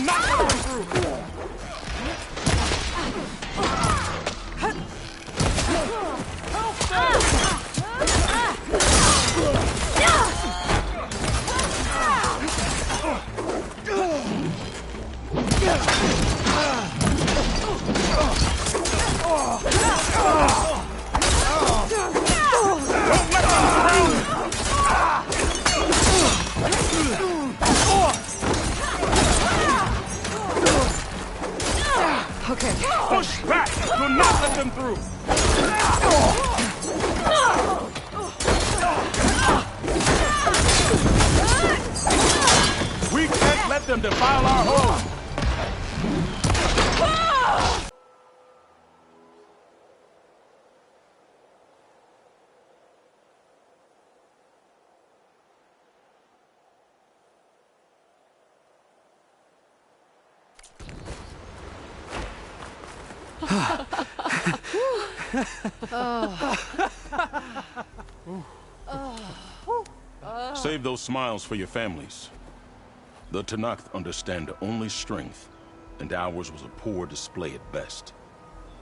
not let them through! Okay. Push back! Do not let them through! We can't let them defile our home! Save those smiles for your families. The Tenakth understand only strength, and ours was a poor display at best.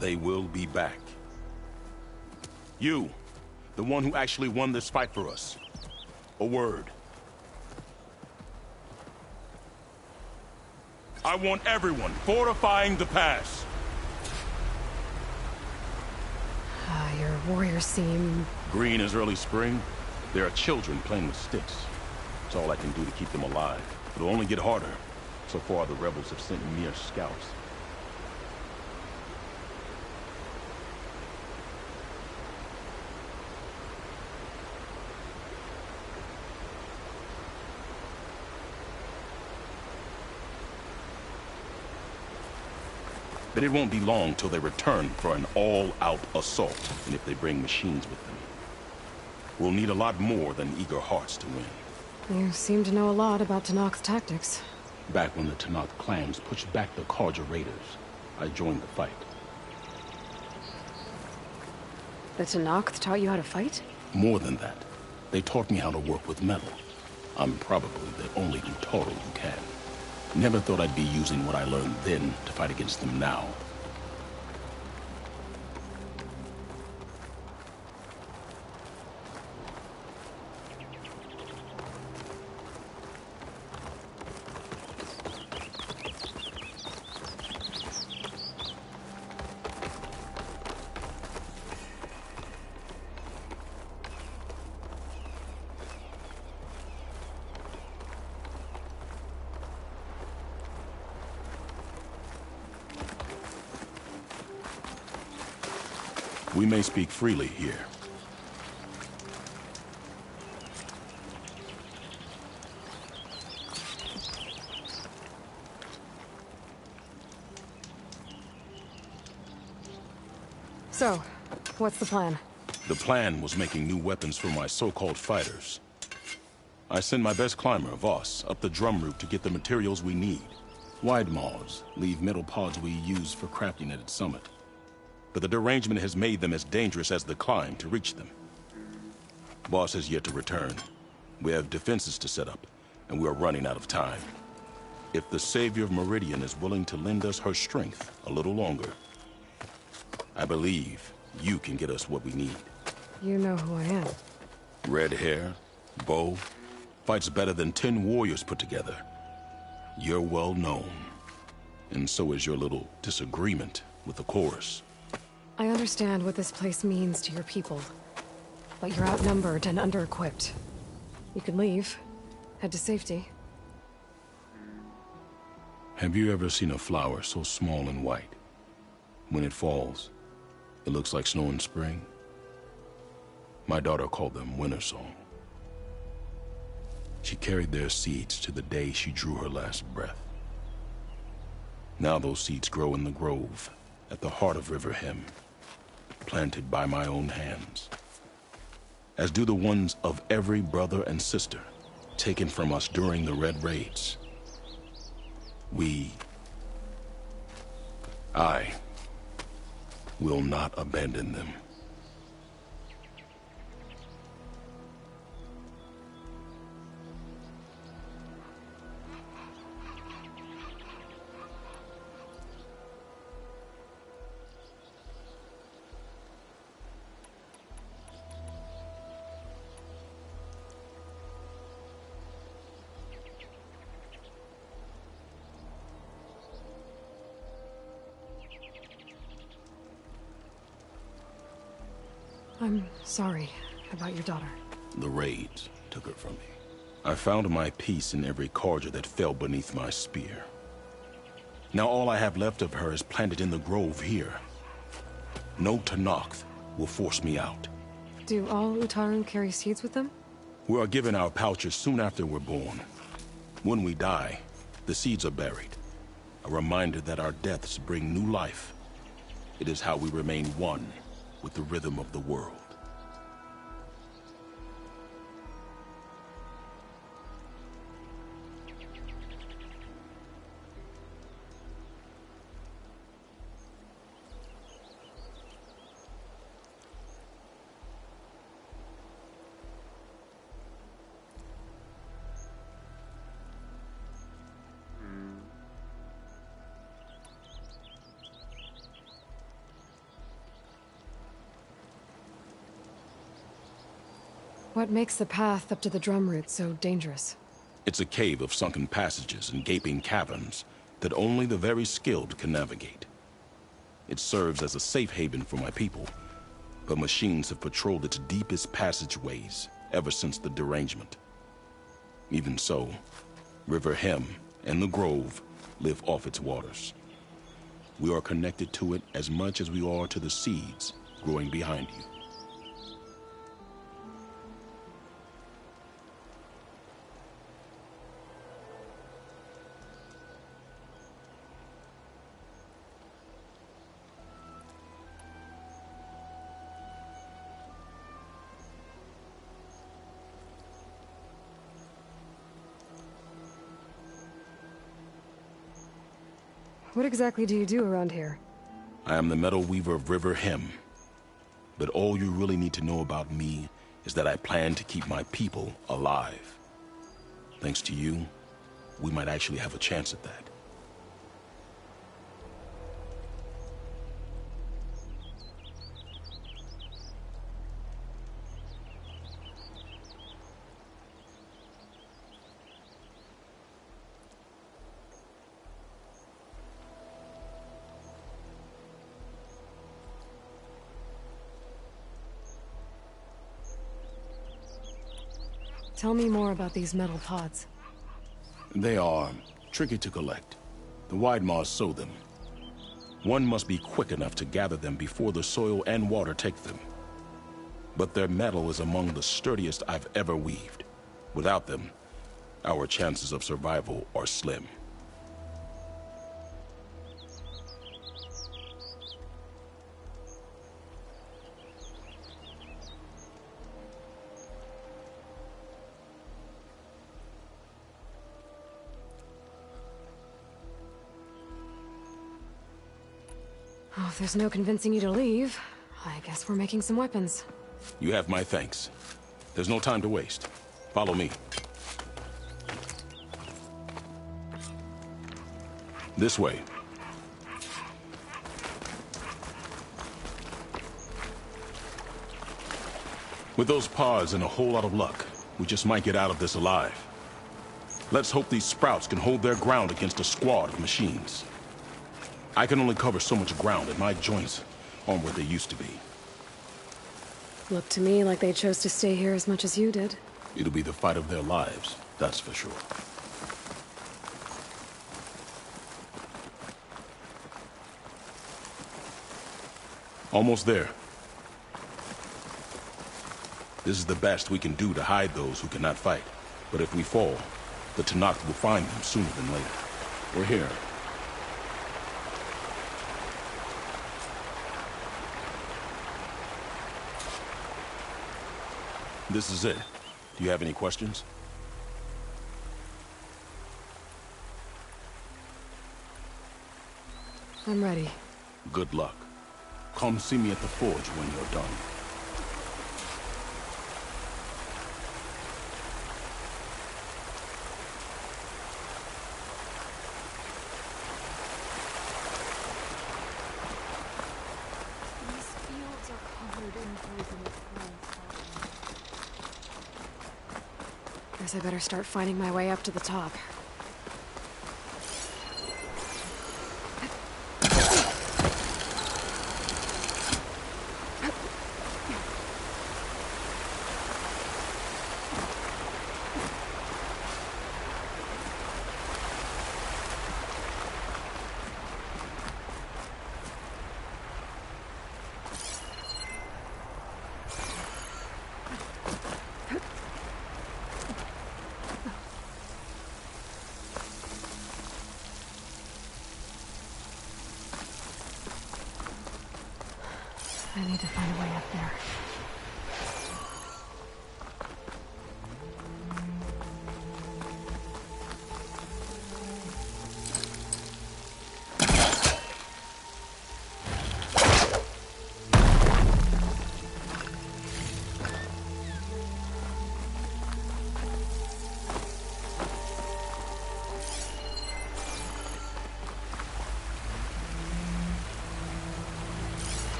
They will be back. You, the one who actually won this fight for us. A word. I want everyone fortifying the pass. Your warriors seem... Green as early spring. There are children playing with sticks. It's all I can do to keep them alive. It'll only get harder. So far, the rebels have sent mere scouts. But it won't be long till they return for an all-out assault, and if they bring machines with them. We'll need a lot more than eager hearts to win. You seem to know a lot about Tenakth's tactics. Back when the Tenakth clans pushed back the Carja raiders, I joined the fight. The Tenakth taught you how to fight? More than that, they taught me how to work with metal. I'm probably the only Utoro who can. Never thought I'd be using what I learned then to fight against them now. We may speak freely here. So, what's the plan? The plan was making new weapons for my so-called fighters. I send my best climber, Voss, up the drum route to get the materials we need. Wide maws leave metal pods we use for crafting at its summit. But the derangement has made them as dangerous as the climb to reach them. Boss has yet to return. We have defenses to set up, and we are running out of time. If the Savior of Meridian is willing to lend us her strength a little longer, I believe you can get us what we need. You know who I am. Red hair, bow, fights better than 10 warriors put together. You're well known, and so is your little disagreement with the chorus. I understand what this place means to your people, but you're outnumbered and under-equipped. You can leave, head to safety. Have you ever seen a flower so small and white? When it falls, it looks like snow in spring. My daughter called them winter song. She carried their seeds to the day she drew her last breath. Now those seeds grow in the grove at the heart of River Hem, planted by my own hands, as do the ones of every brother and sister taken from us during the Red Raids. I will not abandon them. I'm sorry about your daughter. The raids took her from me. I found my peace in every Carja that fell beneath my spear. Now all I have left of her is planted in the grove here. No Tenakth will force me out. Do all Utaru carry seeds with them? We are given our pouches soon after we're born. When we die, the seeds are buried. A reminder that our deaths bring new life. It is how we remain one with the rhythm of the world. What makes the path up to the drum root so dangerous? It's a cave of sunken passages and gaping caverns that only the very skilled can navigate. It serves as a safe haven for my people, but machines have patrolled its deepest passageways ever since the derangement. Even so, River Hem and the Grove live off its waters. We are connected to it as much as we are to the seeds growing behind you. What exactly do you do around here? I am the Metal Weaver of River Hem. But all you really need to know about me is that I plan to keep my people alive. Thanks to you, we might actually have a chance at that. Tell me more about these metal pods. They are tricky to collect. The Widemaws sow them. One must be quick enough to gather them before the soil and water take them. But their metal is among the sturdiest I've ever weaved. Without them, our chances of survival are slim. Oh, if there's no convincing you to leave, I guess we're making some weapons. You have my thanks. There's no time to waste. Follow me. This way. With those pods and a whole lot of luck, we just might get out of this alive. Let's hope these sprouts can hold their ground against a squad of machines. I can only cover so much ground, and my joints aren't what they used to be. Looked to me like they chose to stay here as much as you did. It'll be the fight of their lives, that's for sure. Almost there. This is the best we can do to hide those who cannot fight. But if we fall, the Tenakth will find them sooner than later. We're here. This is it. Do you have any questions? I'm ready. Good luck. Come see me at the forge when you're done. These fields are covered in poisonous plants. Guess I better start finding my way up to the top.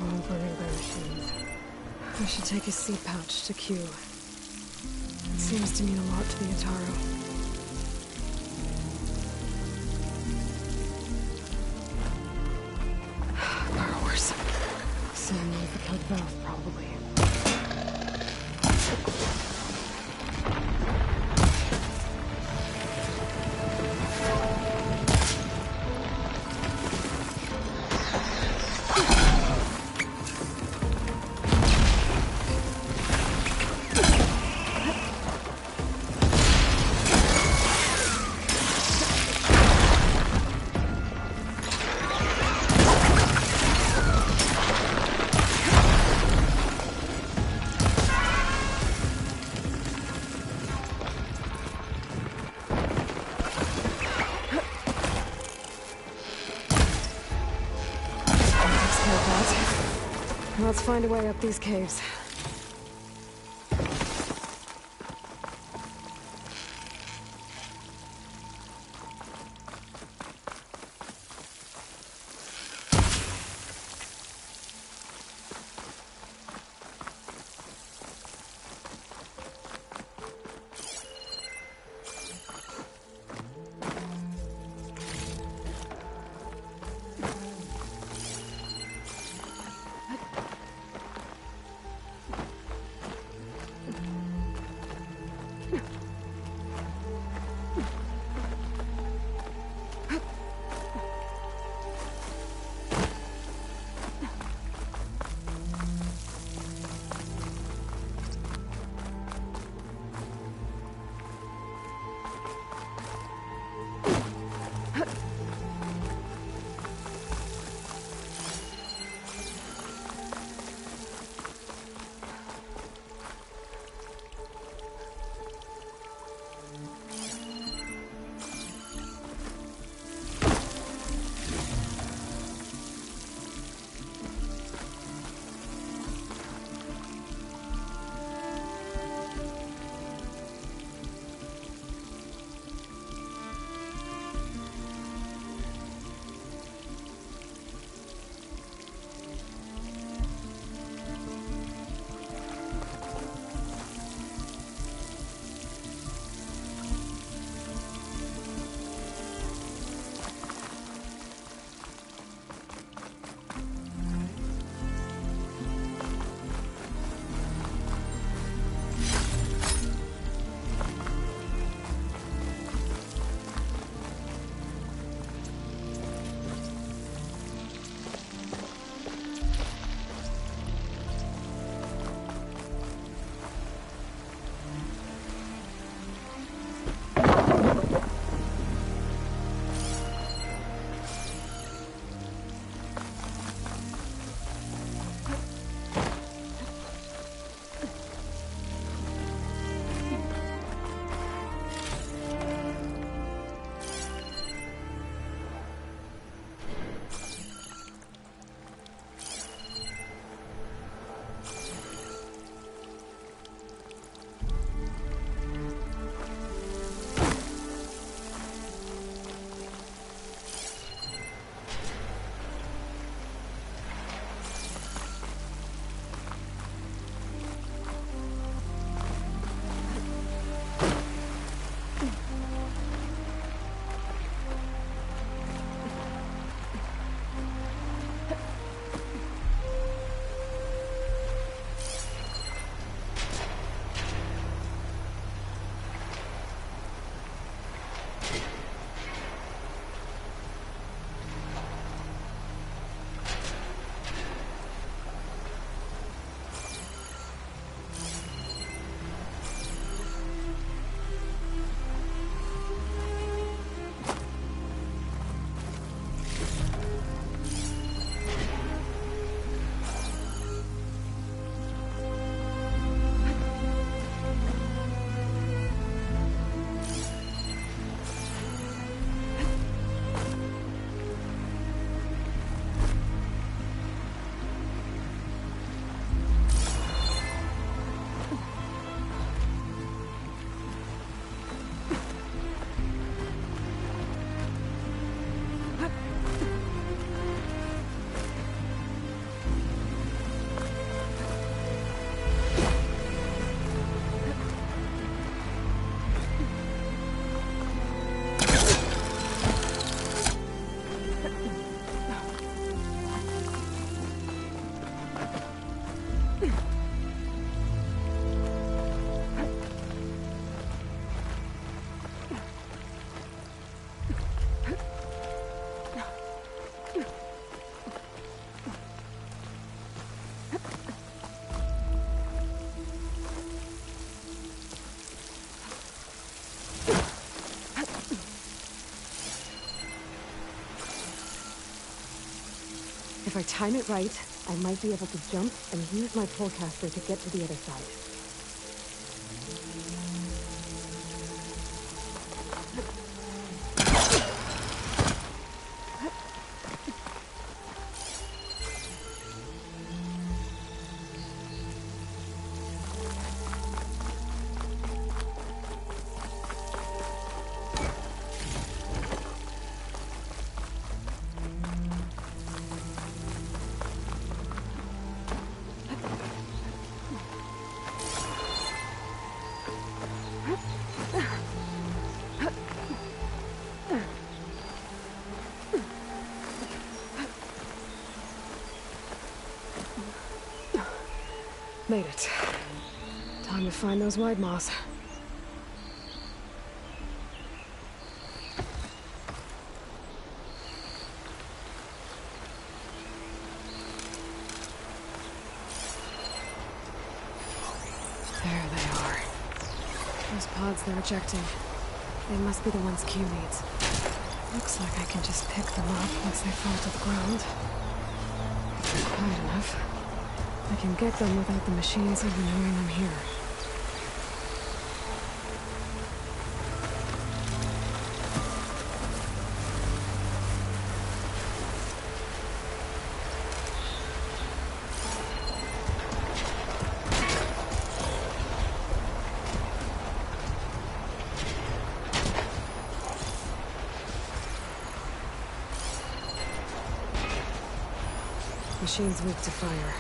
Oh, burning by machines. I should take a seed pouch to Q. It seems to mean a lot to the Ataro. Burrowers. Same way that killed both, probably. Let's find a way up these caves. If I time it right, I might be able to jump and use my pullcaster to get to the other side. Made it. Time to find those wide maws. There they are. Those pods they're ejecting. They must be the ones Q needs. Looks like I can just pick them up once they fall to the ground. If they're quiet enough, I can get them without the machines even knowing I'm here. Machine's weak to fire.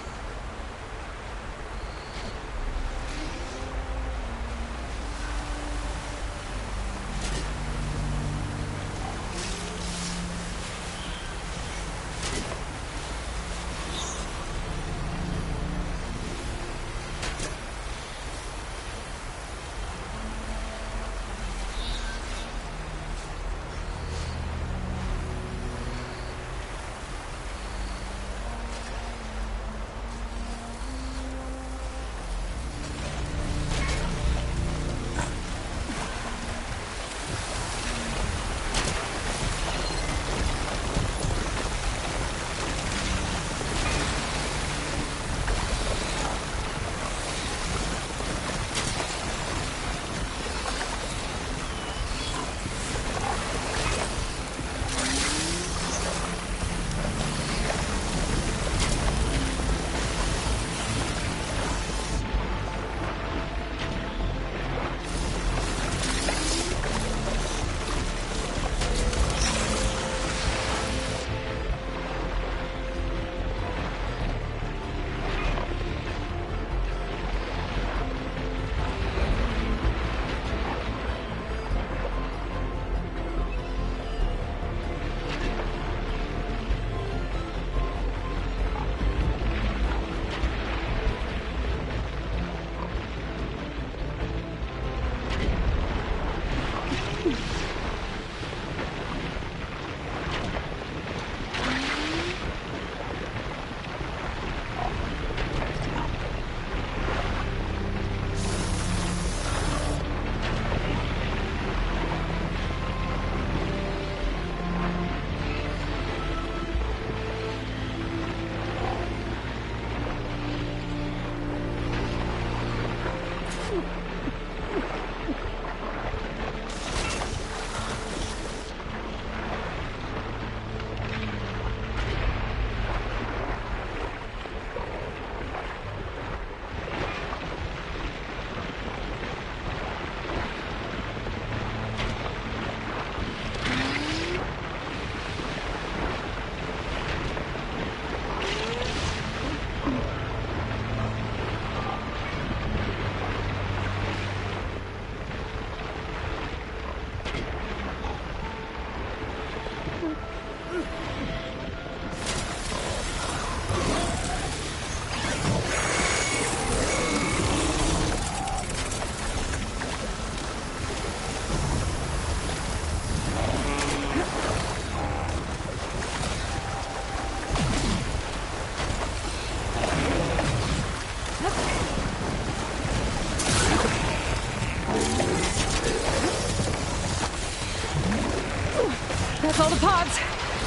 All the pods!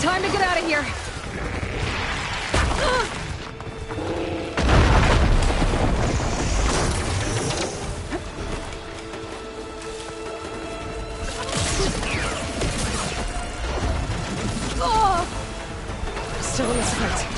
Time to get out of here! Still in the sprint.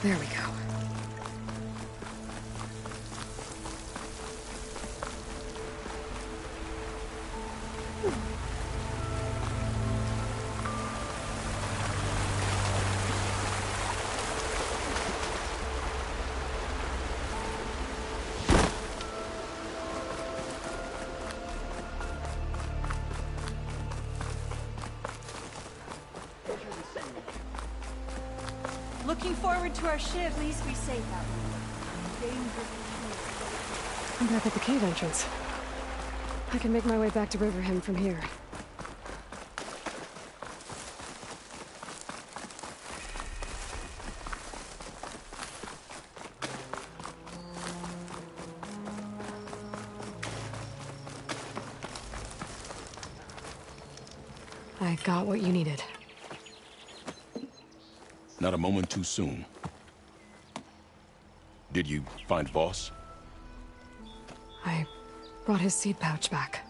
There we go. Looking forward to our ship. Please be safe out there. Dangerous. I'm back at the cave entrance. I can make my way back to Riverham from here. I got what you needed. Not a moment too soon. Did you find Voss? I brought his seed pouch back.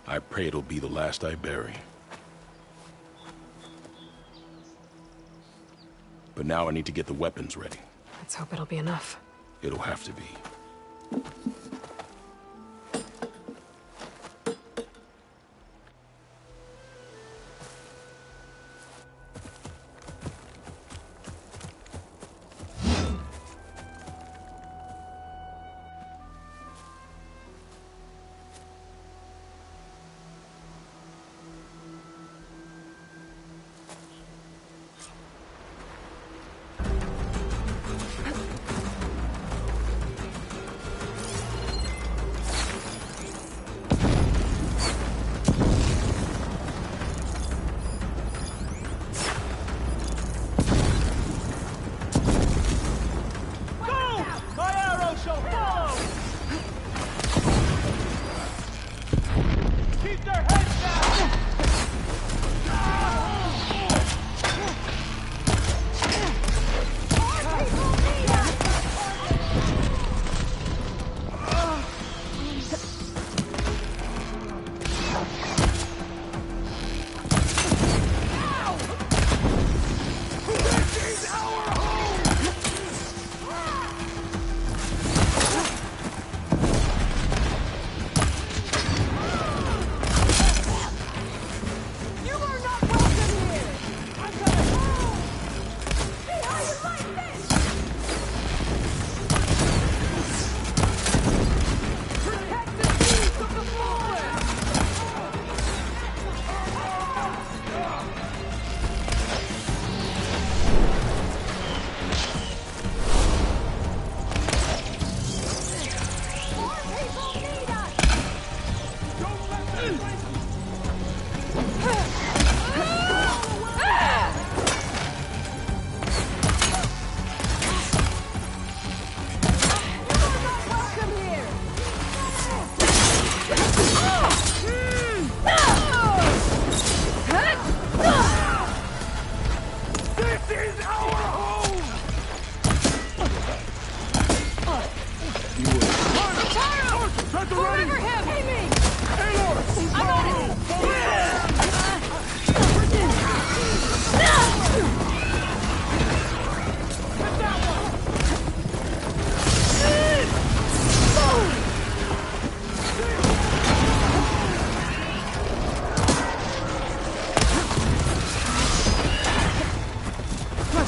I pray it'll be the last I bury. But now I need to get the weapons ready. Let's hope it'll be enough. It'll have to be.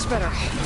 Much better.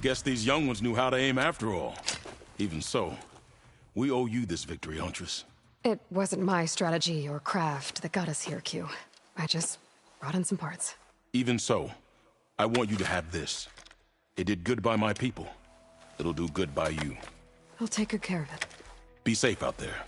Guess these young ones knew how to aim after all. Even so, we owe you this victory, Huntress. It wasn't my strategy or craft that got us here, Q. I just brought in some parts. Even so, I want you to have this. It did good by my people. It'll do good by you. I'll take good care of it. Be safe out there.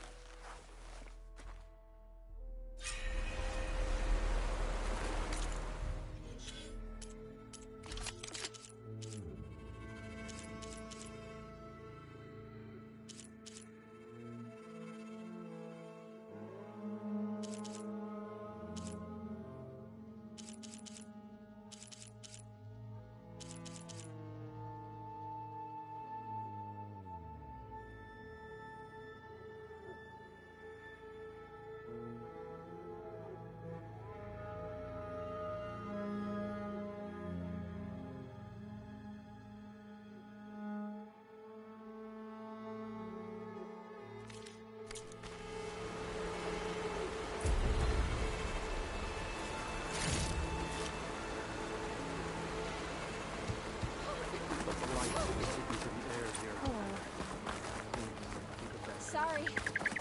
Sorry,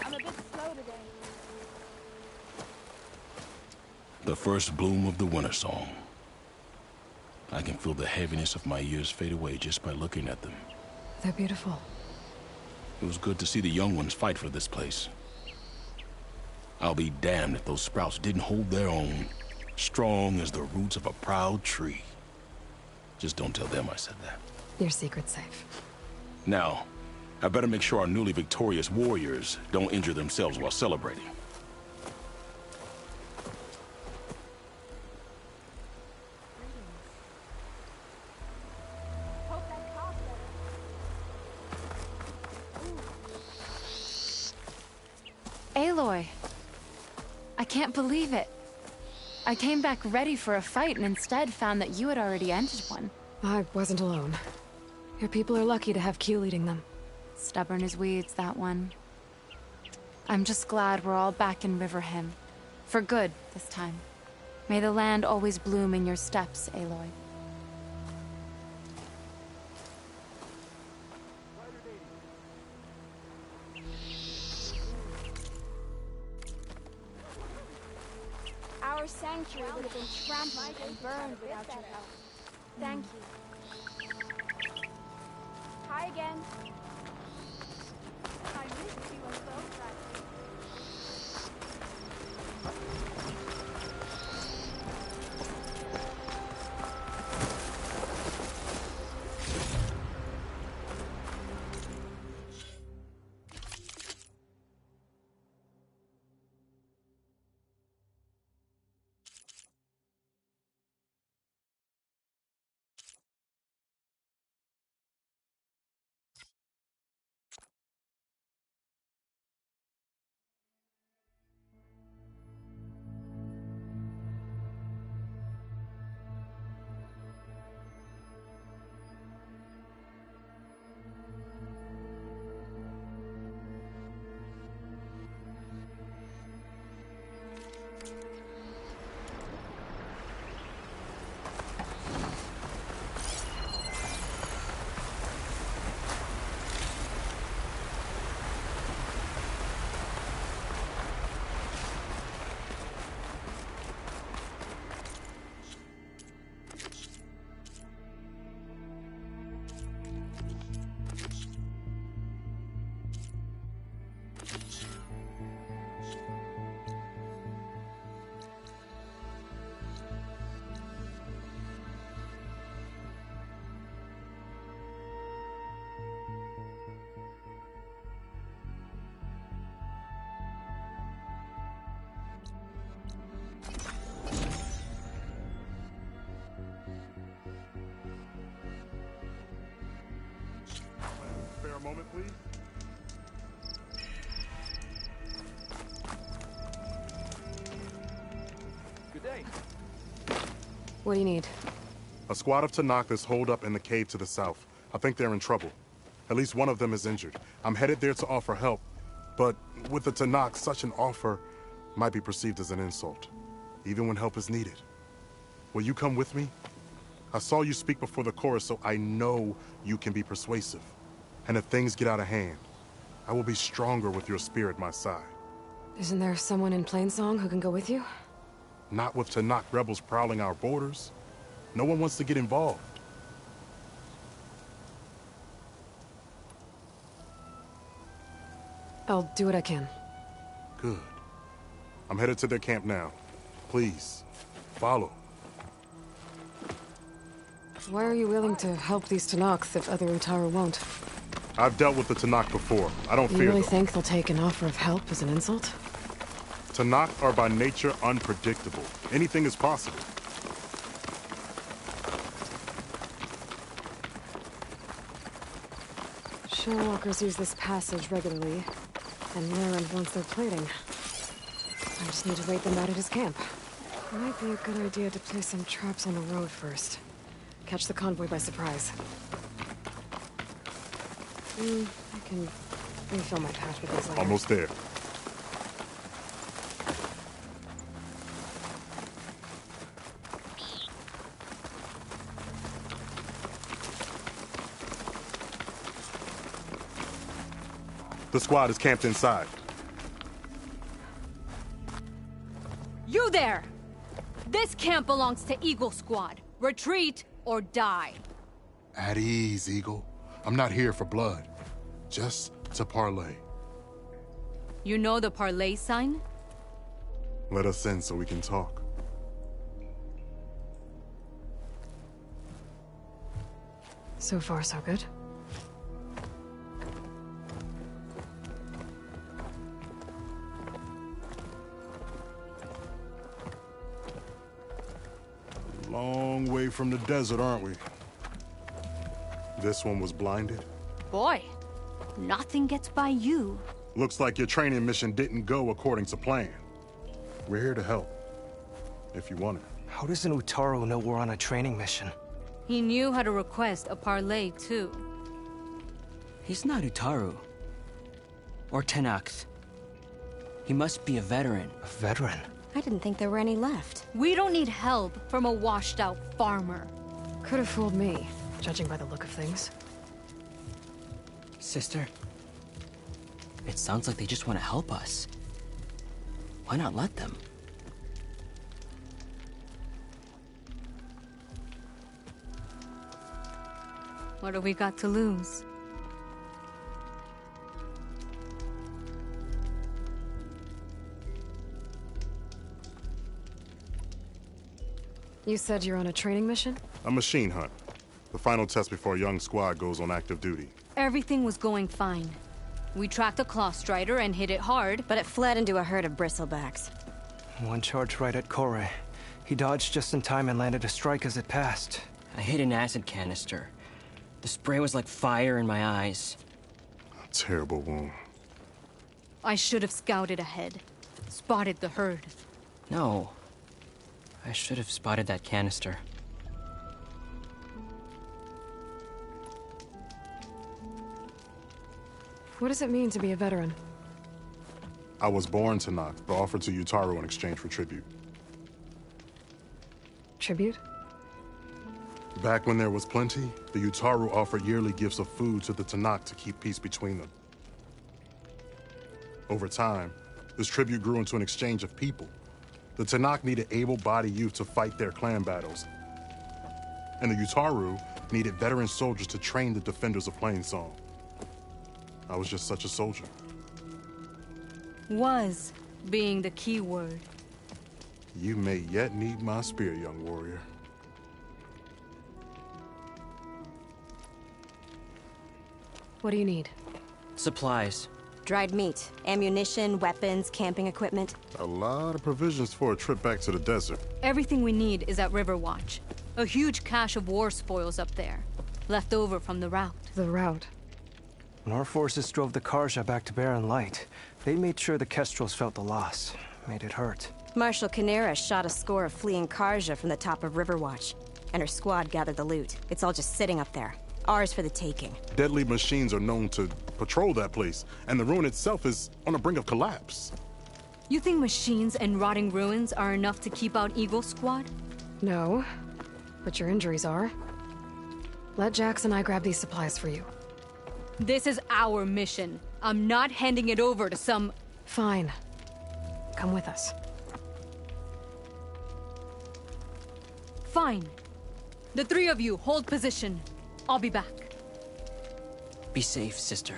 I'm a bit slow today. The first bloom of the winter song. I can feel the heaviness of my years fade away just by looking at them. They're beautiful. It was good to see the young ones fight for this place. I'll be damned if those sprouts didn't hold their own, strong as the roots of a proud tree. Just don't tell them I said that. Your secret's safe. Now, I better make sure our newly victorious warriors don't injure themselves while celebrating. Aloy. I can't believe it. I came back ready for a fight and instead found that you had already ended one. I wasn't alone. Your people are lucky to have Q leading them. Stubborn as weeds, that one. I'm just glad we're all back in Riverhymn. For good, this time. May the land always bloom in your steps, Aloy. Our sanctuary would have been trampled and burned without your help. Thank you. Hi again. I missed you on both sides. A moment, please. Good day. What do you need? A squad of Tenakth is holed up in the cave to the south. I think they're in trouble. At least one of them is injured. I'm headed there to offer help, but with the Tenakth, such an offer might be perceived as an insult, even when help is needed. Will you come with me? I saw you speak before the chorus, so I know you can be persuasive. And if things get out of hand, I will be stronger with your spear at my side. Isn't there someone in Plainsong who can go with you? Not with Tenakth rebels prowling our borders. No one wants to get involved. I'll do what I can. Good. I'm headed to their camp now. Please, follow. Why are you willing to help these Tenakth if other Utara won't? I've dealt with the Tenakth before. I don't You fear really them. think they'll take an offer of help as an insult? Tenakth are by nature unpredictable. Anything is possible. Shellwalkers use this passage regularly, and Lurend wants their plating. I just need to wait them out at his camp. Might be a good idea to place some traps on the road first. Catch the convoy by surprise. I can refill my patch with these later. Almost there. The squad is camped inside. You there! This camp belongs to Eagle Squad. Retreat or die. At ease, Eagle. I'm not here for blood. Just to parlay. You know the parlay sign? Let us in so we can talk. So far, so good. Long way from the desert, aren't we? This one was blinded. Boy, nothing gets by you. Looks like your training mission didn't go according to plan. We're here to help, if you want it. How does an Utaru know we're on a training mission? He knew how to request a parley, too. He's not Utaru. Or Tenakth. He must be a veteran. A veteran? I didn't think there were any left. We don't need help from a washed-out farmer. Could have fooled me, judging by the look of things. Sister, it sounds like they just want to help us. Why not let them? What have we got to lose? You said you're on a training mission? A machine hunt. The final test before a young squad goes on active duty. Everything was going fine. We tracked a claw strider and hit it hard, But it fled into a herd of bristlebacks. One charge right at Kore. He dodged just in time and landed a strike as it passed. I hit an acid canister. The spray was like fire in my eyes. A terrible wound. I should have scouted ahead. Spotted the herd. No. I should have spotted that canister. What does it mean to be a veteran? I was born to Noct, but offered to Utaru in exchange for tribute. Tribute? Back when there was plenty, the Utaru offered yearly gifts of food to the Tenakth to keep peace between them. Over time, this tribute grew into an exchange of people. The Tenakth needed able-bodied youth to fight their clan battles. And the Utaru needed veteran soldiers to train the defenders of Plainsong. I was just such a soldier. Was being the key word. You may yet need my spear, young warrior. What do you need? Supplies. Dried meat, ammunition, weapons, camping equipment. A lot of provisions for a trip back to the desert. Everything we need is at Riverwatch. A huge cache of war spoils up there. Left over from the rout. The route. When our forces drove the Karja back to Barren Light, they made sure the Kestrels felt the loss. Made it hurt. Marshal Canera shot a score of fleeing Karja from the top of Riverwatch, and her squad gathered the loot. It's all just sitting up there. Ours for the taking. Deadly machines are known to patrol that place, and the ruin itself is on the brink of collapse. You think machines and rotting ruins are enough to keep out Eagle Squad? No, but your injuries are. Let Jax and I grab these supplies for you. This is our mission. I'm not handing it over to some... Fine. Come with us. Fine. The three of you hold position. I'll be back. Be safe, sister.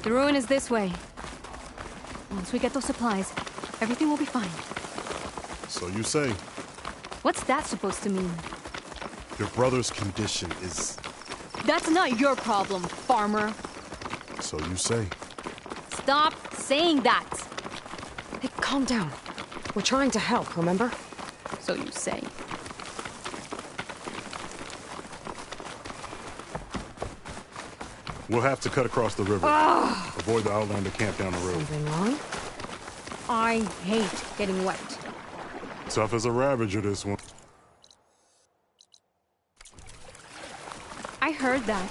The ruin is this way. Once we get those supplies, everything will be fine. So you say. What's that supposed to mean? Your brother's condition is... That's not your problem, farmer. So you say. Stop saying that. Hey, calm down. We're trying to help, remember? So you say. We'll have to cut across the river. Avoid the Outlander camp down the road. Something wrong? I hate getting wet. Tough as a Ravager, this one. I heard that.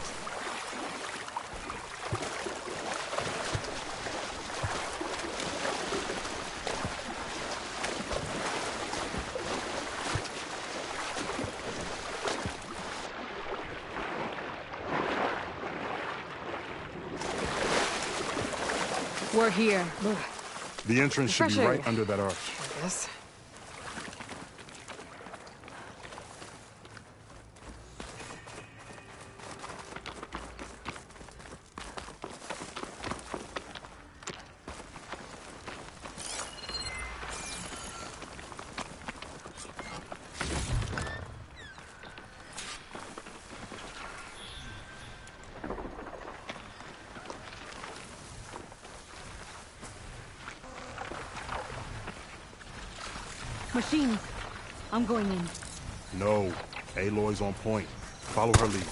We're here. The entrance should be Refreshing. right under that arch. I guess. machines. I'm going in. No. Aloy's on point. Follow her lead.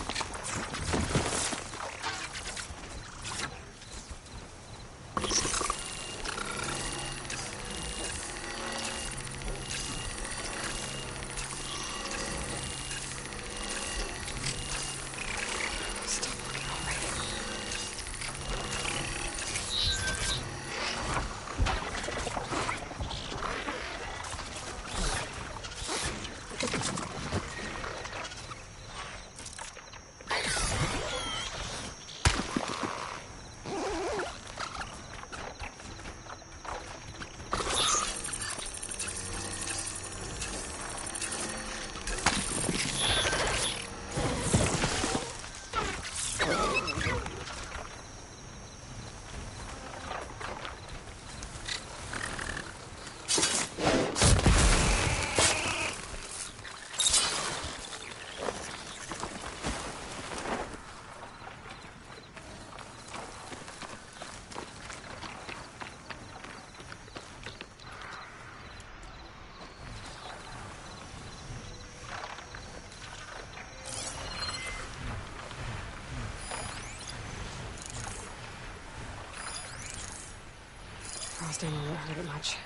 Frosting won't hurt it much.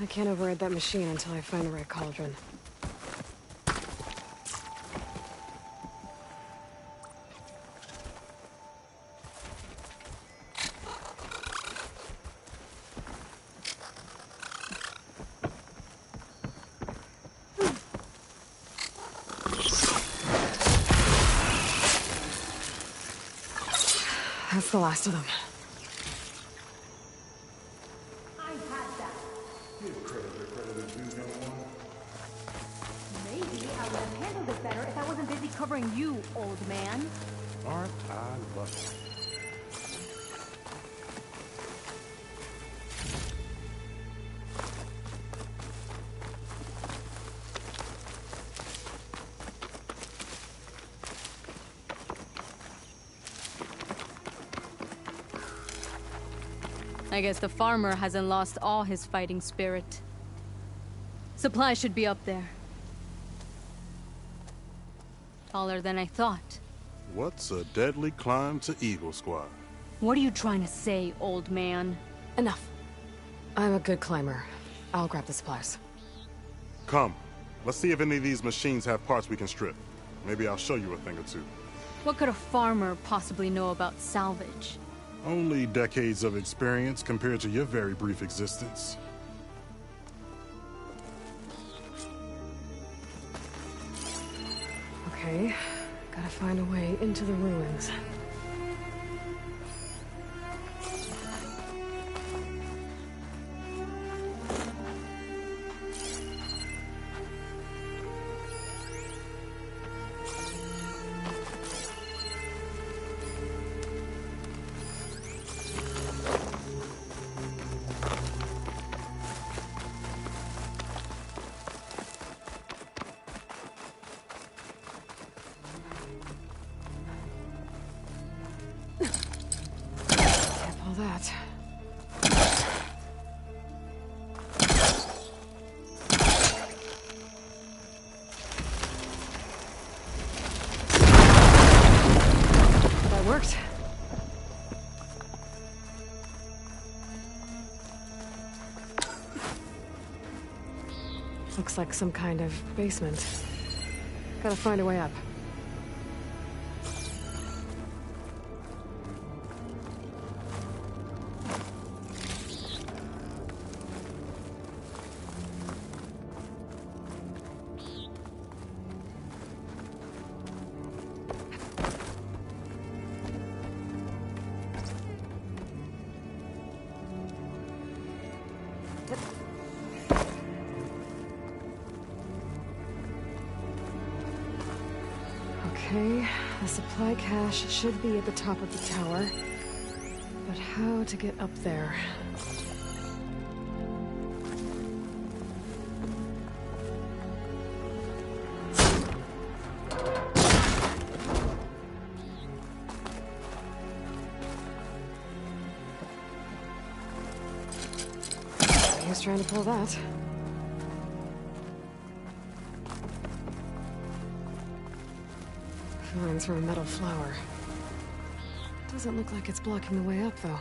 I can't override that machine until I find the right cauldron. That's the last of them. Covering you, old man. Aren't I lucky? I guess the farmer hasn't lost all his fighting spirit. Supplies should be up there. Taller than I thought. What's a deadly climb to Eagle Squad? What are you trying to say, old man? Enough. I'm a good climber. I'll grab the supplies. Come. Let's see if any of these machines have parts we can strip. Maybe I'll show you a thing or two. What could a farmer possibly know about salvage? Only decades of experience compared to your very brief existence. Okay, gotta find a way into the ruins. all that? That worked. Looks like some kind of basement. Gotta find a way up. Okay, the supply cache should be at the top of the tower. But how to get up there? He was trying to pull that. Lines from a metal flower. Doesn't look like it's blocking the way up, though.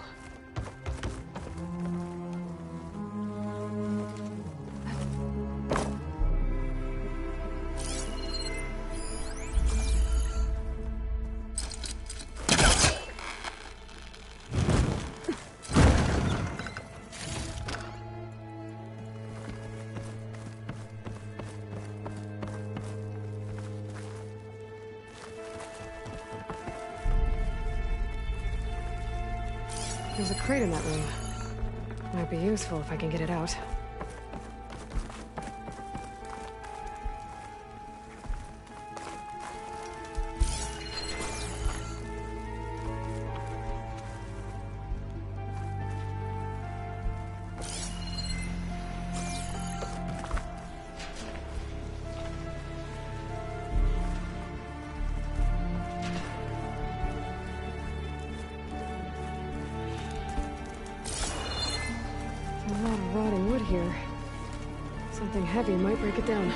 There's a crate in that room. Might be useful if I can get it out. A lot of rotting wood here. Something heavy might break it down.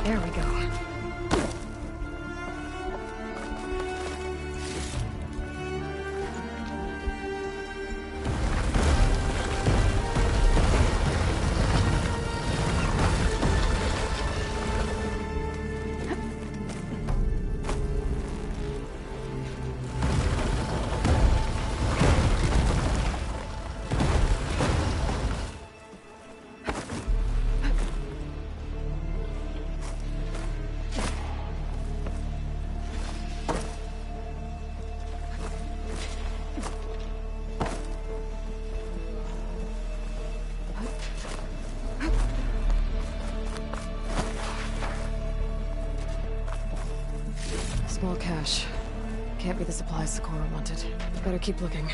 There we go. Small cache. Can't be the supplies Socorro wanted. Better keep looking.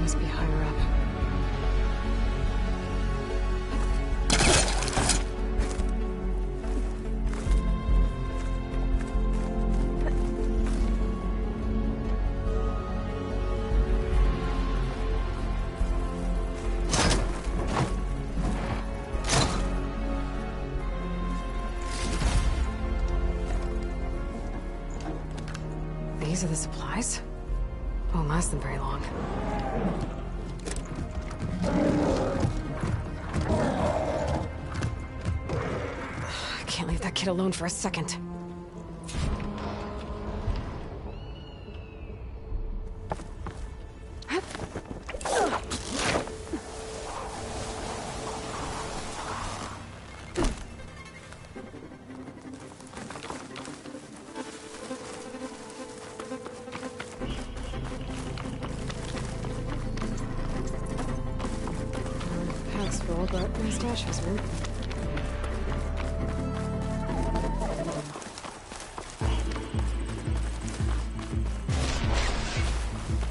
Must be higher up. These are the supplies? Won't last them very long. I can't leave that kid alone for a second. my statues, man.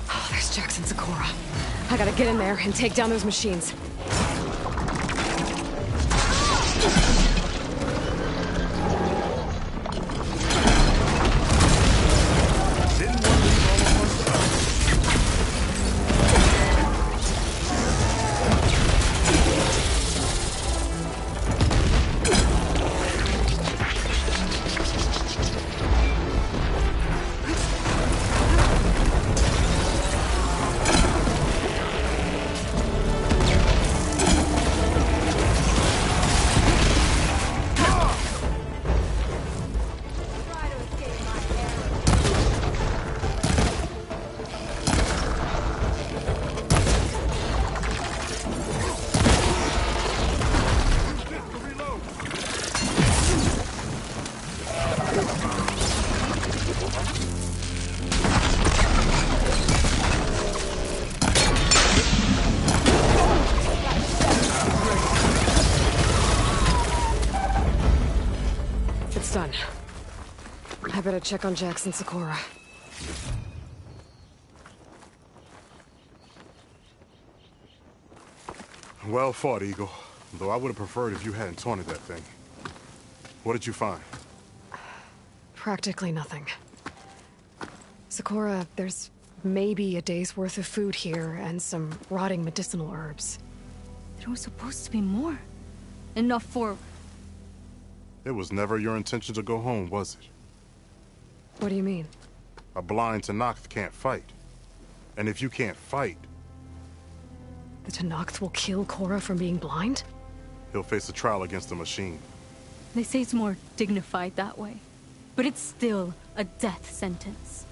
Oh, there's Jackson Sakura. I gotta get in there and take down those machines. Done. I better check on Jackson Sakura. Well fought, Eagle. Though I would have preferred if you hadn't taunted that thing. What did you find? Practically nothing. Sakura, there's maybe a day's worth of food here and some rotting medicinal herbs. There was supposed to be more. Enough for... It was never your intention to go home, was it? What do you mean? A blind Tenakth can't fight. And if you can't fight... The Tenakth will kill Korra from being blind? He'll face a trial against the machine. They say it's more dignified that way. But it's still a death sentence.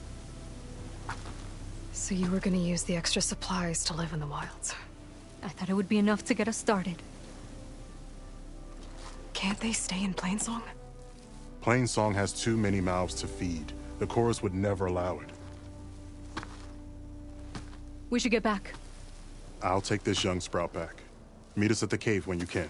So you were gonna use the extra supplies to live in the wilds? I thought it would be enough to get us started. Can't they stay in Plainsong? Plainsong has too many mouths to feed. The chorus would never allow it. We should get back. I'll take this young sprout back. Meet us at the cave when you can.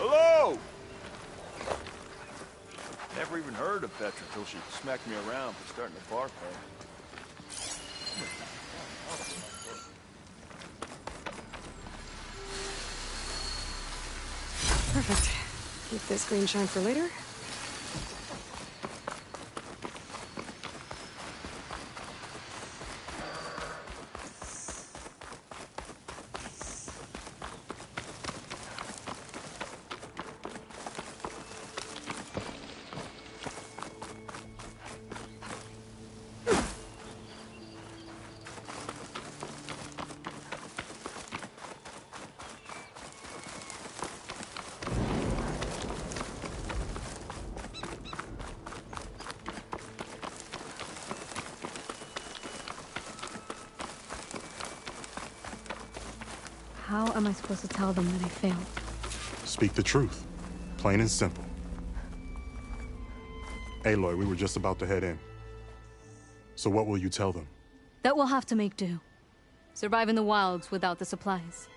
Hello! Never even heard of Petra till she smacked me around for starting a bar fight. Perfect. Keep this green shine for later. How am I supposed to tell them that I failed? Speak the truth. Plain and simple. Aloy, we were just about to head in. So what will you tell them? That we'll have to make do. Survive in the wilds without the supplies.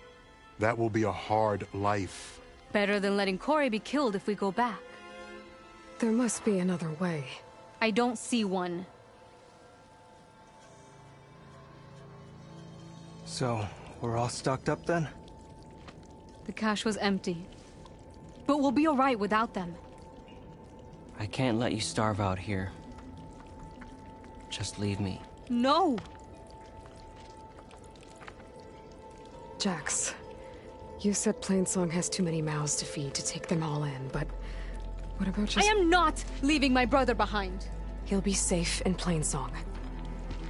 That will be a hard life. Better than letting Corey be killed if we go back. There must be another way. I don't see one. So, we're all stocked up then? The cache was empty. But we'll be alright without them. I can't let you starve out here. Just leave me. No! Jax, you said Plainsong has too many mouths to feed to take them all in, but what about just— I am not leaving my brother behind! He'll be safe in Plainsong,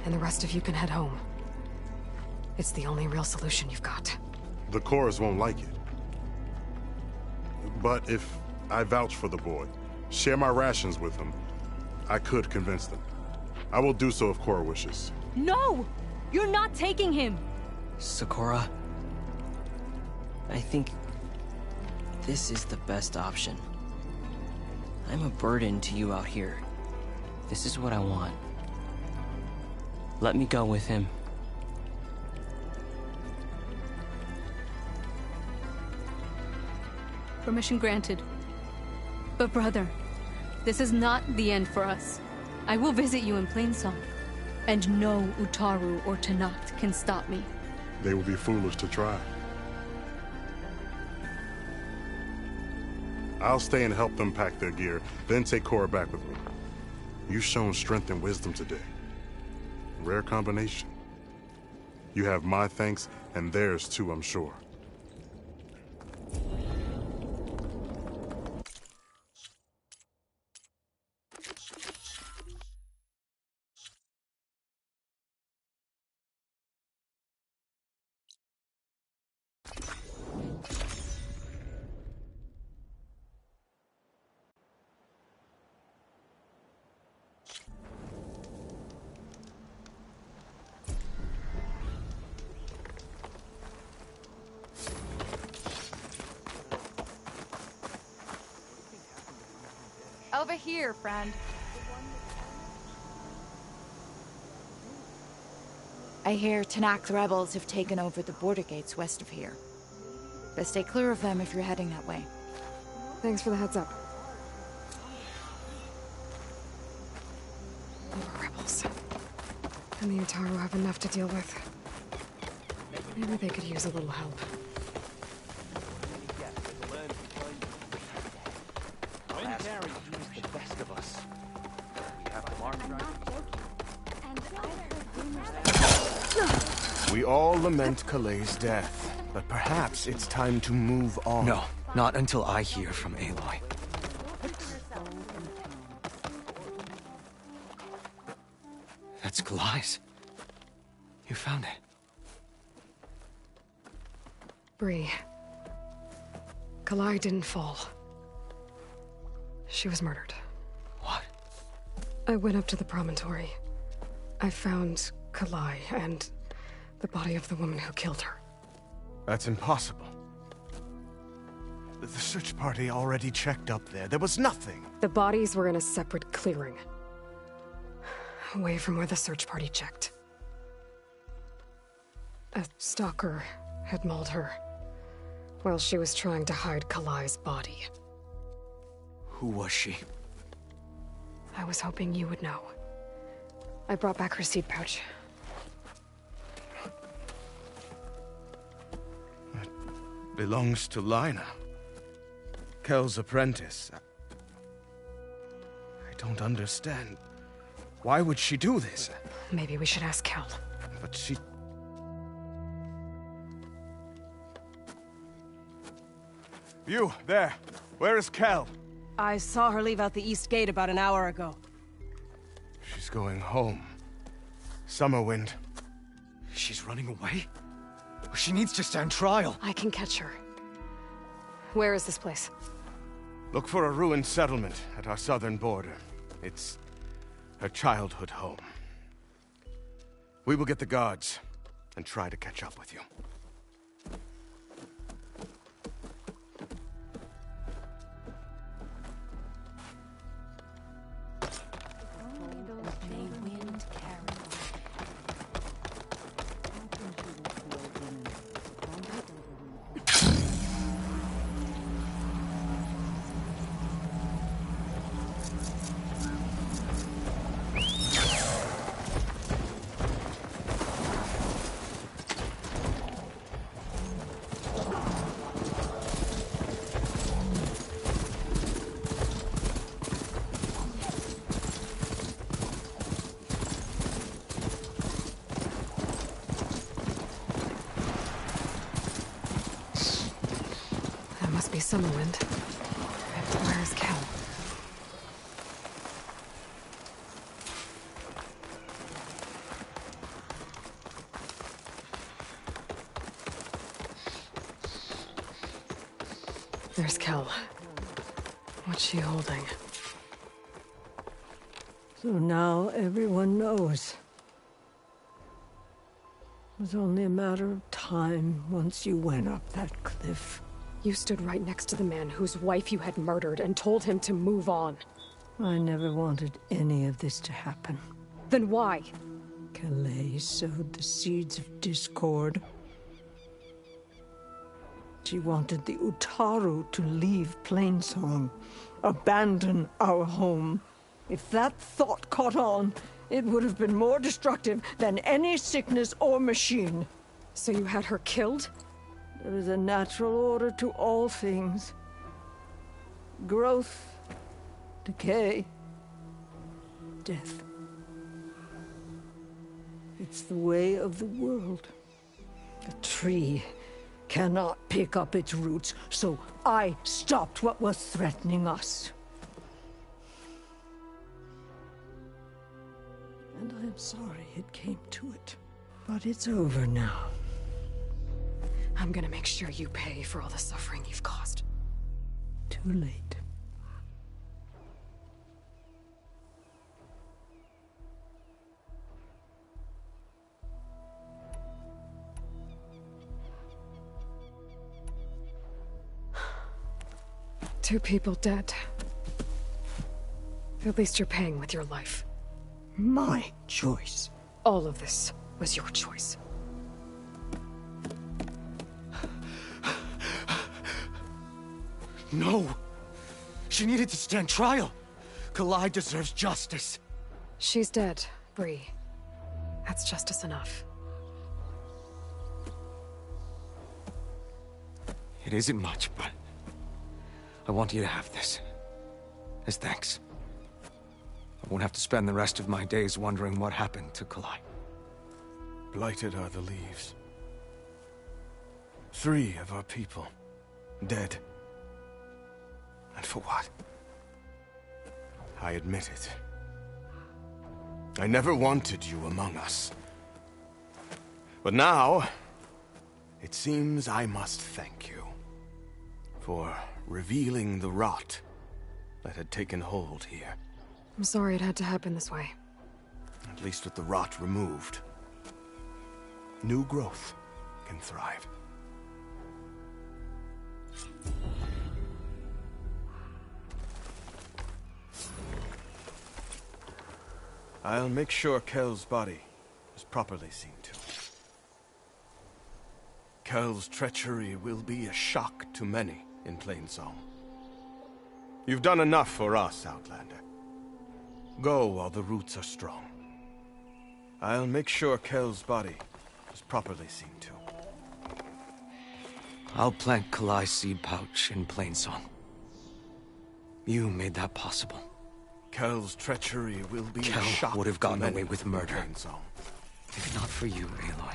and the rest of you can head home. It's the only real solution you've got. The Chorus won't like it. But if I vouch for the boy, share my rations with him, I could convince them. I will do so if Cora wishes. No! You're not taking him! Sakura, I think this is the best option. I'm a burden to you out here. This is what I want. Let me go with him. Permission granted. But brother, this is not the end for us. I will visit you in Plainsong. And no Utaru or Tenakth can stop me. They will be foolish to try. I'll stay and help them pack their gear, then take Cora back with me. You've shown strength and wisdom today. Rare combination. You have my thanks, and theirs too, I'm sure. Over here, friend. I hear Tenakth rebels have taken over the border gates west of here. Best stay clear of them if you're heading that way. Thanks for the heads up. More rebels. And the Utaru have enough to deal with. Maybe they could use a little help. We all lament Kalei's death, but perhaps it's time to move on. No, not until I hear from Aloy. That's Kalai's. You found it. Bree. Kalai didn't fall. She was murdered. What? I went up to the promontory. I found Kalai and the body of the woman who killed her. That's impossible. The search party already checked up there. There was nothing. The bodies were in a separate clearing. Away from where the search party checked. A stalker had mauled her while she was trying to hide Kalai's body. Who was she? I was hoping you would know. I brought back her seed pouch. It belongs to Lina. Kel's apprentice. I don't understand. Why would she do this? Maybe we should ask Kel. But she... You, there. Where is Kel? I saw her leave out the east gate about an hour ago. She's going home. Summerwind. She's running away? She needs to stand trial. I can catch her. Where is this place? Look for a ruined settlement at our southern border. It's her childhood home. We will get the guards and try to catch up with you. Summerwind. Where's Kel? There's Kel. What's she holding? So now everyone knows. It was only a matter of time once you went up that cliff. You stood right next to the man whose wife you had murdered and told him to move on. I never wanted any of this to happen. Then why? Kalei sowed the seeds of discord. She wanted the Utaru to leave Plainsong, abandon our home. If that thought caught on, it would have been more destructive than any sickness or machine. So you had her killed? There is a natural order to all things. Growth, decay, death. It's the way of the world. A tree cannot pick up its roots, so I stopped what was threatening us. And I am sorry it came to it. But it's over now. I'm gonna make sure you pay for all the suffering you've caused. Too late. Two people dead. At least you're paying with your life. My choice. All of this was your choice. No! She needed to stand trial! Kalai deserves justice! She's dead, Bree. That's justice enough. It isn't much, but I want you to have this. As thanks. I won't have to spend the rest of my days wondering what happened to Kalai. Blighted are the leaves. 3 of our people, dead. And for what? I admit it. I never wanted you among us. But now, it seems I must thank you for revealing the rot that had taken hold here. I'm sorry it had to happen this way. At least with the rot removed, new growth can thrive. I'll make sure Kel's body is properly seen to. Kel's treachery will be a shock to many in Plainsong. You've done enough for us, Outlander. Go while the roots are strong. I'll make sure Kel's body is properly seen to. I'll plant Kalai's seed pouch in Plainsong. You made that possible. Kel's treachery will be a Kel shock would have gotten to away with murder. Plainsong. If not for you, Aloy.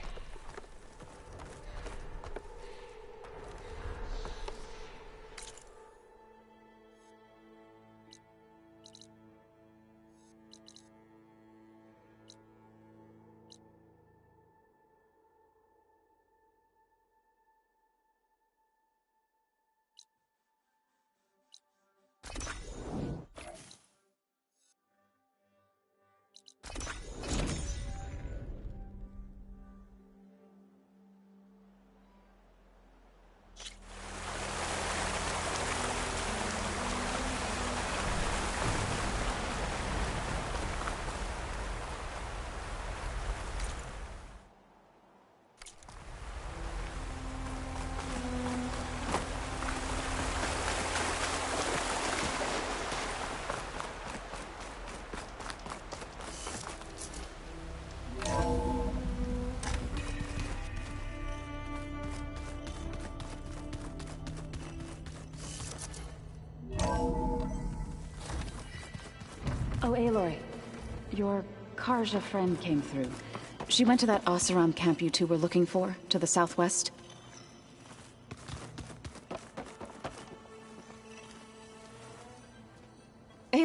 Oh, Aloy. Your Karja friend came through. She went to that Oseram camp you two were looking for, to the southwest.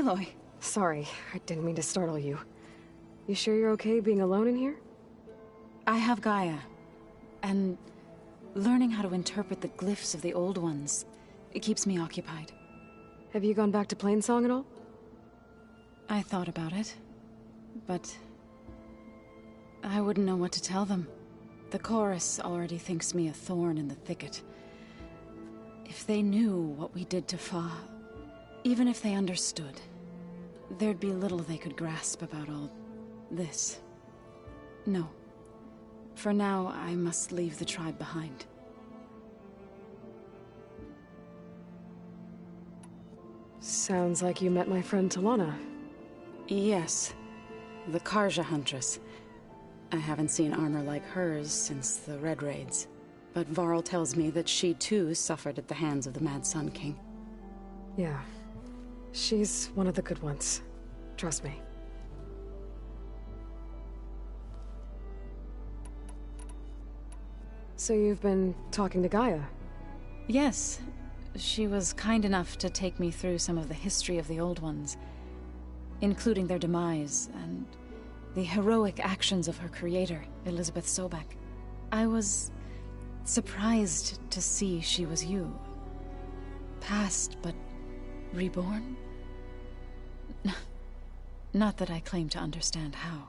Aloy. Sorry, I didn't mean to startle you. You sure you're okay being alone in here? I have Gaia, and learning how to interpret the glyphs of the old ones, it keeps me occupied. Have you gone back to Plainsong at all? I thought about it, but I wouldn't know what to tell them. The chorus already thinks me a thorn in the thicket. If they knew what we did to Fa, even if they understood, there'd be little they could grasp about all this. No. For now, I must leave the tribe behind. Sounds like you met my friend Talana. Yes. The Carja Huntress. I haven't seen armor like hers since the Red Raids. But Varl tells me that she too suffered at the hands of the Mad Sun King. Yeah. She's one of the good ones. Trust me. So you've been talking to Gaia? Yes. She was kind enough to take me through some of the history of the Old Ones, including their demise and the heroic actions of her creator, Elizabeth Sobek. I was surprised to see she was you. Past, but reborn? Not that I claim to understand how.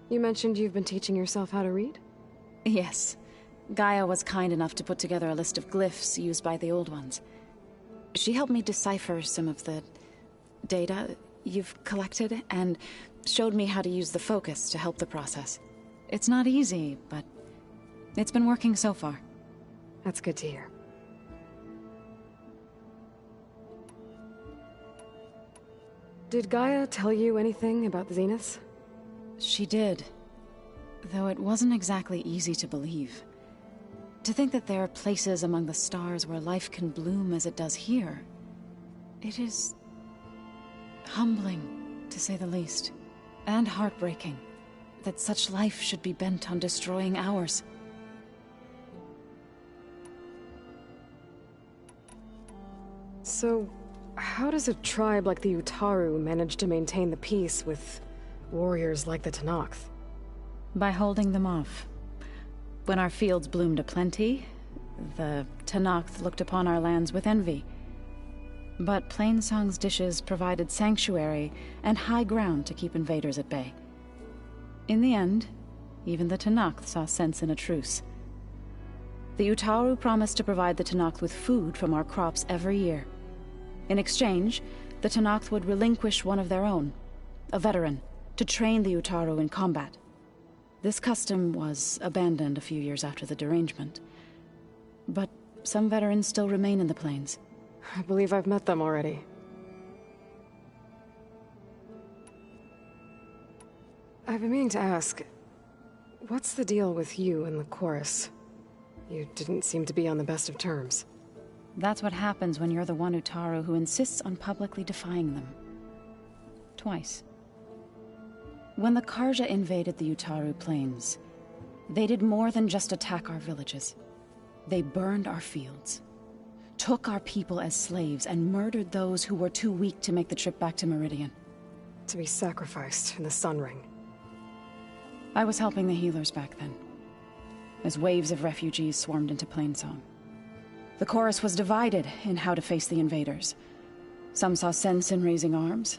You mentioned you've been teaching yourself how to read? Yes. Gaia was kind enough to put together a list of glyphs used by the Old Ones. She helped me decipher some of the data you've collected, and showed me how to use the focus to help the process. It's not easy, but it's been working so far. That's good to hear. Did Gaia tell you anything about the Zeniths? She did. Though it wasn't exactly easy to believe. To think that there are places among the stars where life can bloom as it does here. It is humbling, to say the least. And heartbreaking that such life should be bent on destroying ours. So, how does a tribe like the Utaru manage to maintain the peace with warriors like the Tenakth? By holding them off. When our fields bloomed aplenty, the Tenakth looked upon our lands with envy. But Plainsong's dishes provided sanctuary and high ground to keep invaders at bay. In the end, even the Tenakth saw sense in a truce. The Utaru promised to provide the Tenakth with food from our crops every year. In exchange, the Tenakth would relinquish one of their own, a veteran, to train the Utaru in combat. This custom was abandoned a few years after the derangement. But some veterans still remain in the plains. I believe I've met them already. I've been meaning to ask, what's the deal with you and the chorus? You didn't seem to be on the best of terms. That's what happens when you're the one Utaru who insists on publicly defying them. Twice. When the Carja invaded the Utaru plains, they did more than just attack our villages. They burned our fields, took our people as slaves, and murdered those who were too weak to make the trip back to Meridian. To be sacrificed in the Sun Ring. I was helping the healers back then, as waves of refugees swarmed into Plainsong. The chorus was divided in how to face the invaders. Some saw sense in raising arms.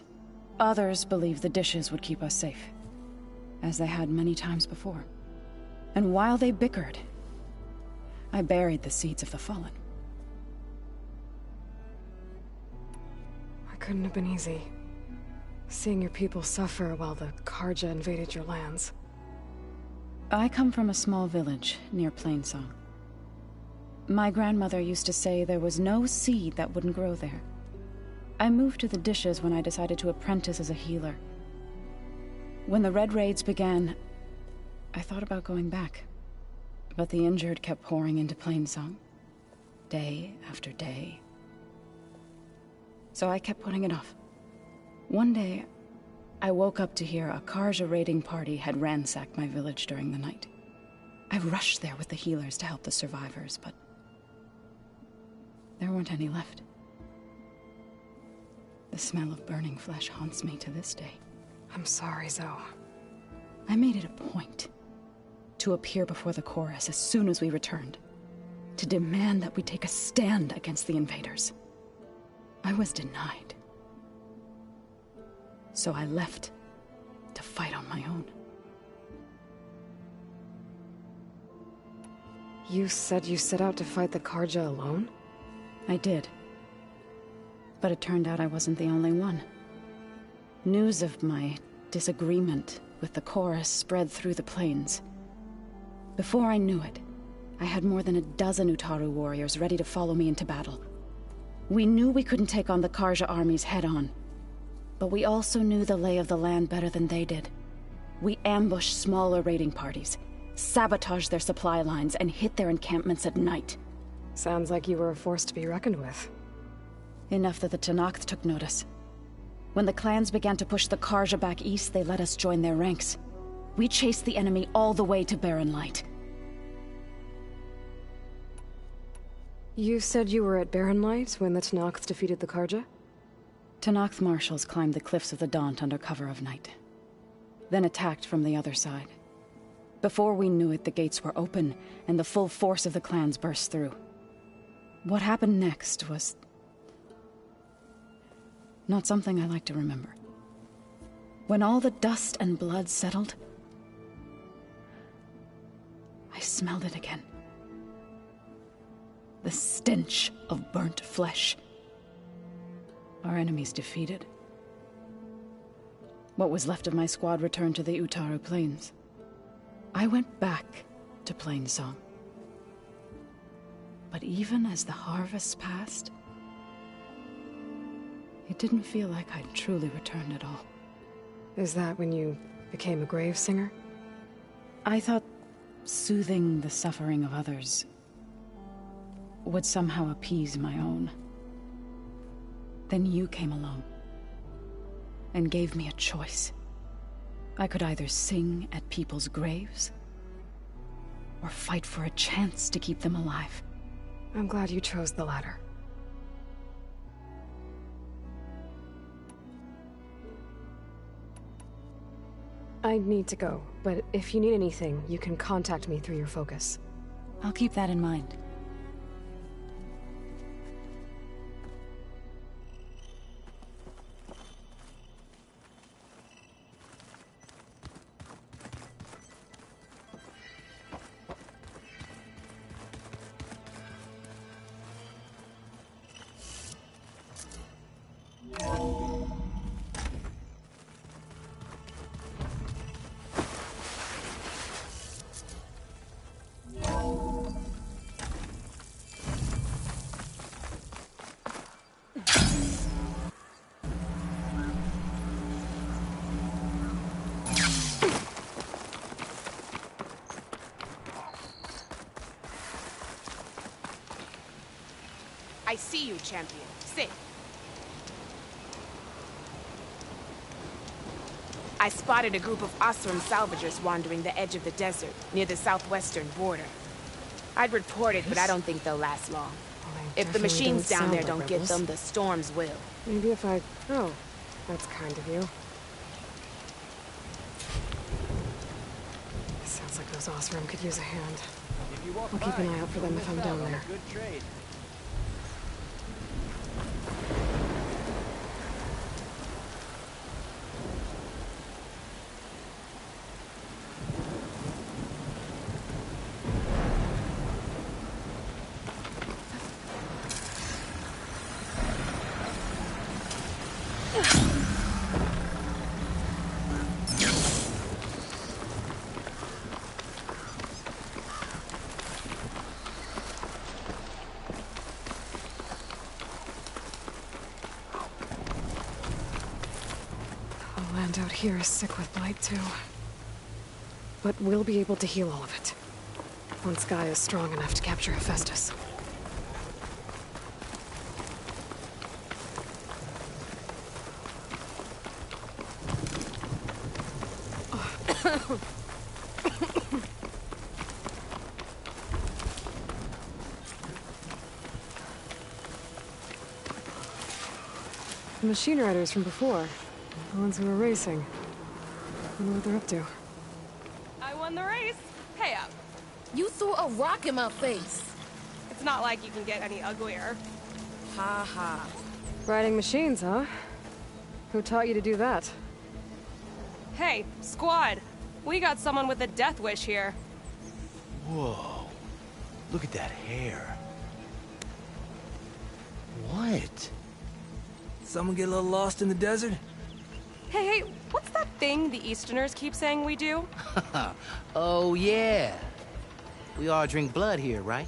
Others believed the dishes would keep us safe, as they had many times before. And while they bickered, I buried the seeds of the Fallen. It couldn't have been easy. Seeing your people suffer while the Carja invaded your lands. I come from a small village near Plainsong. My grandmother used to say there was no seed that wouldn't grow there. I moved to the dishes when I decided to apprentice as a healer. When the Red Raids began, I thought about going back. But the injured kept pouring into Plainsong, day after day. So I kept putting it off. One day, I woke up to hear a Carja raiding party had ransacked my village during the night. I rushed there with the healers to help the survivors, but There weren't any left. The smell of burning flesh haunts me to this day. I'm sorry, Zoe. I made it a point to appear before the chorus as soon as we returned, to demand that we take a stand against the invaders. I was denied. So I left to fight on my own. You said you set out to fight the Carja alone? I did. But it turned out I wasn't the only one. News of my disagreement with the chorus spread through the plains. Before I knew it, I had more than a dozen Utaru warriors ready to follow me into battle. We knew we couldn't take on the Carja armies head-on, but we also knew the lay of the land better than they did. We ambushed smaller raiding parties, sabotaged their supply lines, and hit their encampments at night. Sounds like you were a force to be reckoned with. Enough that the Tenakth took notice. When the clans began to push the Carja back east, they let us join their ranks. We chased the enemy all the way to Barren Light. You said you were at Barren Light when the Tenakth defeated the Carja? Tenakth marshals climbed the cliffs of the Daunt under cover of night, then attacked from the other side. Before we knew it, the gates were open, and the full force of the clans burst through. What happened next was not something I like to remember. When all the dust and blood settled, I smelled it again. The stench of burnt flesh. Our enemies defeated. What was left of my squad returned to the Utaru Plains. I went back to Plainsong. But even as the harvest passed, it didn't feel like I'd truly returned at all. Is that when you became a grave singer? I thought soothing the suffering of others would somehow appease my own. Then you came along and gave me a choice. I could either sing at people's graves or fight for a chance to keep them alive. I'm glad you chose the latter. I need to go, but if you need anything, you can contact me through your focus. I'll keep that in mind. I see you, champion. Sit. I spotted a group of Osram salvagers wandering the edge of the desert, near the southwestern border. I'd report it, but I don't think they'll last long. If the machines down there don't get them, the storms will. Maybe if I... Oh, that's kind of you. Sounds like those Osram could use a hand. I'll keep an eye out for them if I'm down there. Out here is sick with blight too. But we'll be able to heal all of it. Once Gaia is strong enough to capture Hephaestus. The machine riders from before. The ones who were racing. Wonder what they're up to. I won the race. Pay up. You threw a rock in my face. It's not like you can get any uglier. Ha ha. Riding machines, huh? Who taught you to do that? Hey, squad. We got someone with a death wish here. Whoa. Look at that hair. What? Someone get a little lost in the desert? Hey, what's that thing the Easterners keep saying we do? Oh, yeah. We all drink blood here, right?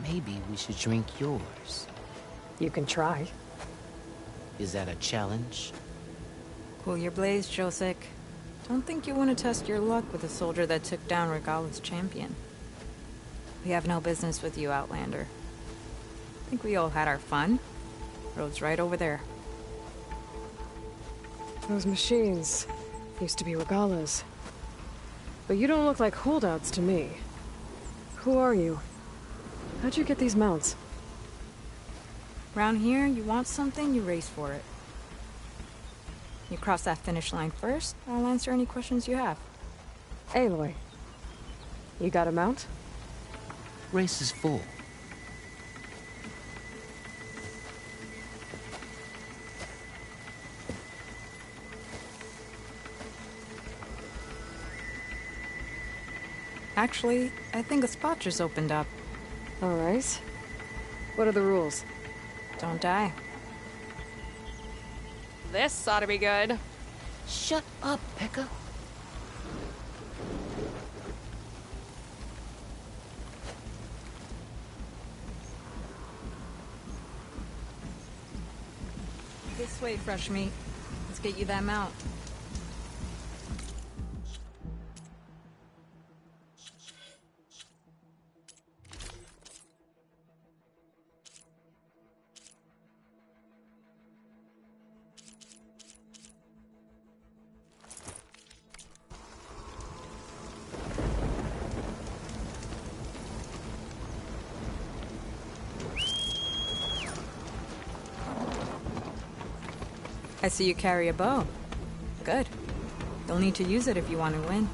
Maybe we should drink yours. You can try. Is that a challenge? Cool your blaze, Josek. Don't think you want to test your luck with a soldier that took down Regala's champion. We have no business with you, Outlander. I think we all had our fun. Road's right over there. Those machines used to be Regalas. But you don't look like holdouts to me. Who are you? How'd you get these mounts? Around here, you want something, you race for it. You cross that finish line first, I'll answer any questions you have. Aloy, you got a mount? Race is full. Actually, I think a spot just opened up. All right. What are the rules? Don't die. This ought to be good. Shut up, Pekka. This way, fresh meat. Let's get you that mount. I see you carry a bow. Good. You'll need to use it if you want to win.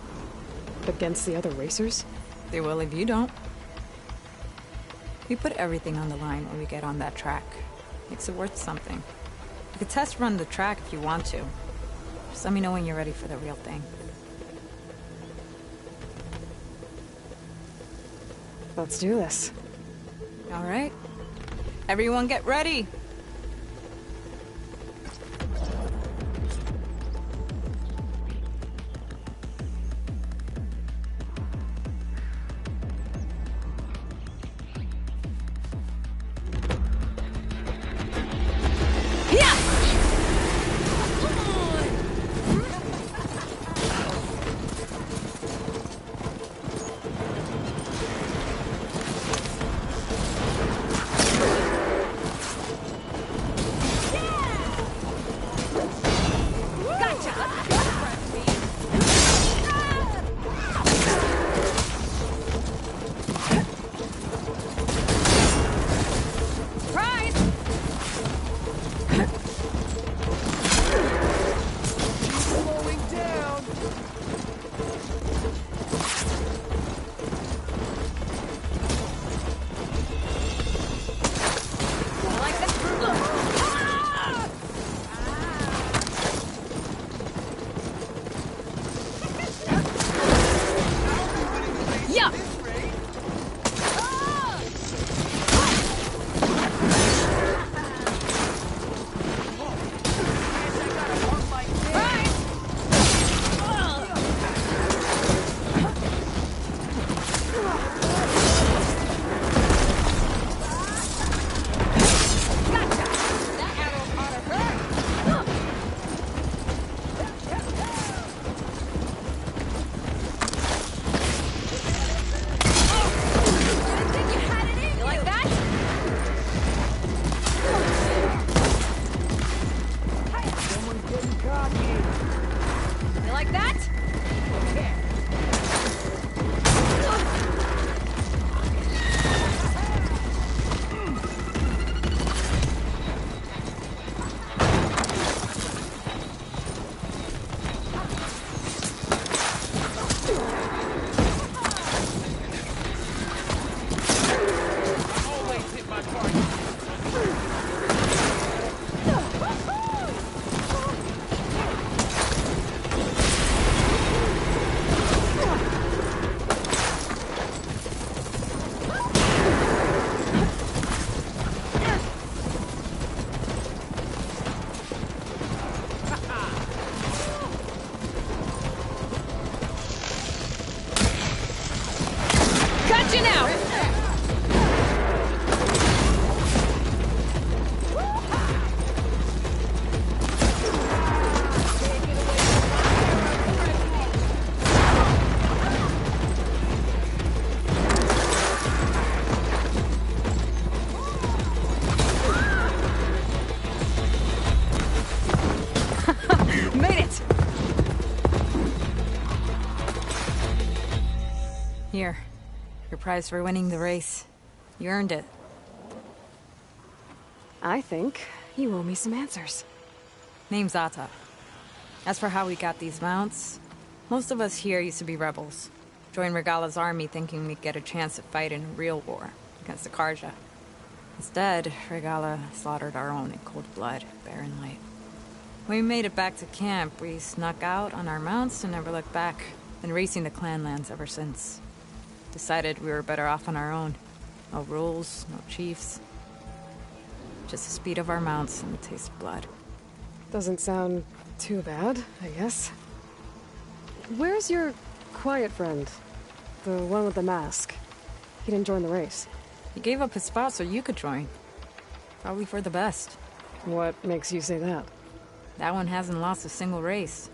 Against the other racers? They will if you don't. We put everything on the line when we get on that track. Makes it worth something. You could test run the track if you want to. Just let me know when you're ready for the real thing. Let's do this. All right. Everyone get ready! Your prize for winning the race. You earned it. I think you owe me some answers. Name's Ata. As for how we got these mounts, most of us here used to be rebels. Joined Regala's army thinking we'd get a chance to fight in a real war against the Karja. Instead, Regala slaughtered our own in cold blood, Barren Light. When we made it back to camp, we snuck out on our mounts and never looked back. Been racing the clan lands ever since. Decided we were better off on our own. No rules, no chiefs. Just the speed of our mounts and the taste of blood. Doesn't sound too bad, I guess. Where's your quiet friend? The one with the mask. He didn't join the race. He gave up his spot so you could join. Probably for the best. What makes you say that? That one hasn't lost a single race.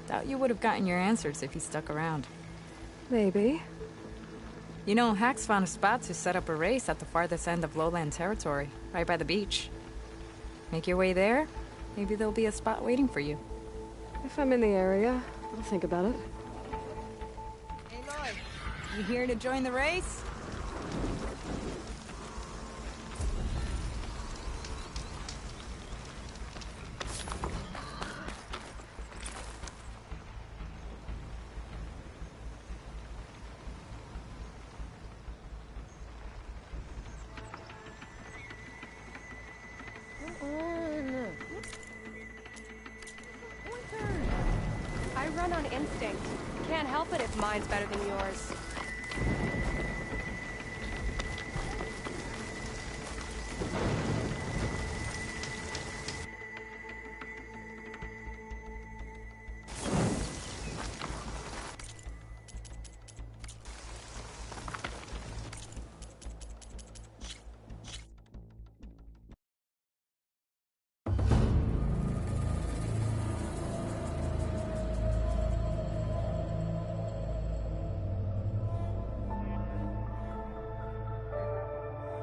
Doubt you would have gotten your answers if he stuck around. Maybe. You know, Hax found a spot to set up a race at the farthest end of lowland territory, right by the beach. Make your way there, maybe there'll be a spot waiting for you. If I'm in the area, I'll think about it. Aloy, you here to join the race? I run on instinct. Can't help it if mine's better than yours.